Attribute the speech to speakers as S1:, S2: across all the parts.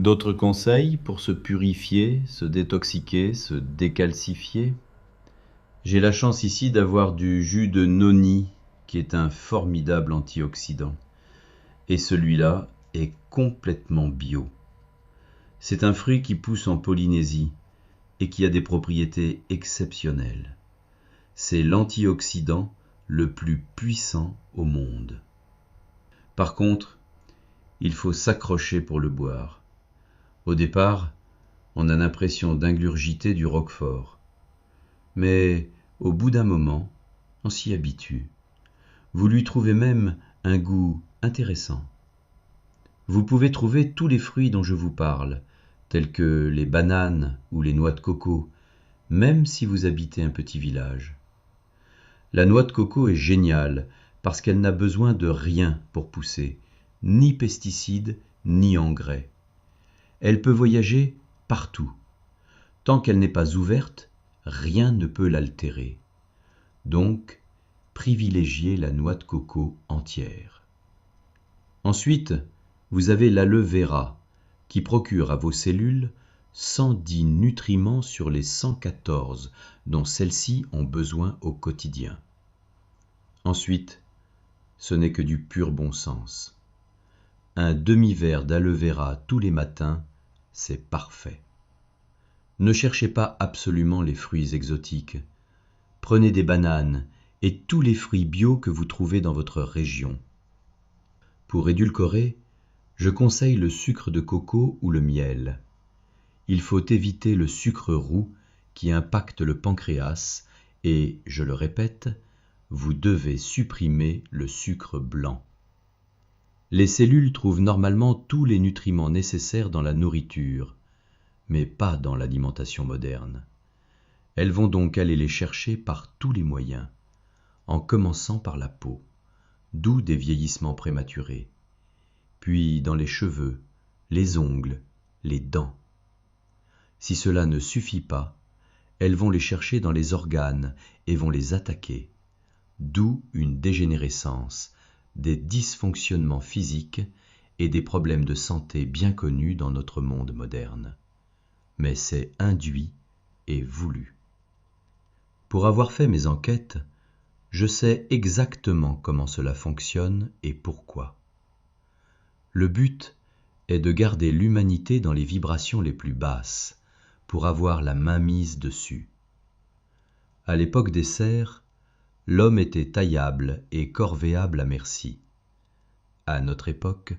S1: D'autres conseils pour se purifier, se détoxiquer, se décalcifier? J'ai la chance ici d'avoir du jus de noni, qui est un formidable antioxydant. Et celui-là est complètement bio. C'est un fruit qui pousse en Polynésie et qui a des propriétés exceptionnelles. C'est l'antioxydant le plus puissant au monde. Par contre, il faut s'accrocher pour le boire. Au départ, on a l'impression d'ingurgiter du roquefort. Mais au bout d'un moment, on s'y habitue. Vous lui trouvez même un goût intéressant. Vous pouvez trouver tous les fruits dont je vous parle, tels que les bananes ou les noix de coco, même si vous habitez un petit village. La noix de coco est géniale parce qu'elle n'a besoin de rien pour pousser, ni pesticides, ni engrais. Elle peut voyager partout. Tant qu'elle n'est pas ouverte, rien ne peut l'altérer. Donc, privilégiez la noix de coco entière. Ensuite, vous avez l'aloe vera, qui procure à vos cellules 110 nutriments sur les 114 dont celles-ci ont besoin au quotidien. Ensuite, ce n'est que du pur bon sens. Un demi-verre d'aloe vera tous les matins, c'est parfait. Ne cherchez pas absolument les fruits exotiques. Prenez des bananes et tous les fruits bio que vous trouvez dans votre région. Pour édulcorer, je conseille le sucre de coco ou le miel. Il faut éviter le sucre roux qui impacte le pancréas et, je le répète, vous devez supprimer le sucre blanc. Les cellules trouvent normalement tous les nutriments nécessaires dans la nourriture, mais pas dans l'alimentation moderne. Elles vont donc aller les chercher par tous les moyens, en commençant par la peau, d'où des vieillissements prématurés, puis dans les cheveux, les ongles, les dents. Si cela ne suffit pas, elles vont les chercher dans les organes et vont les attaquer, d'où une dégénérescence, des dysfonctionnements physiques et des problèmes de santé bien connus dans notre monde moderne. Mais c'est induit et voulu. Pour avoir fait mes enquêtes, je sais exactement comment cela fonctionne et pourquoi. Le but est de garder l'humanité dans les vibrations les plus basses, pour avoir la main mise dessus. À l'époque des serfs, l'homme était taillable et corvéable à merci. À notre époque,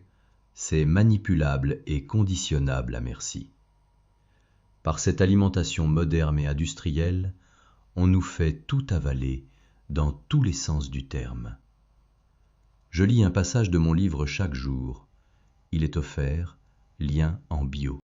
S1: c'est manipulable et conditionnable à merci. Par cette alimentation moderne et industrielle, on nous fait tout avaler dans tous les sens du terme. Je lis un passage de mon livre chaque jour. Il est offert, lien en bio.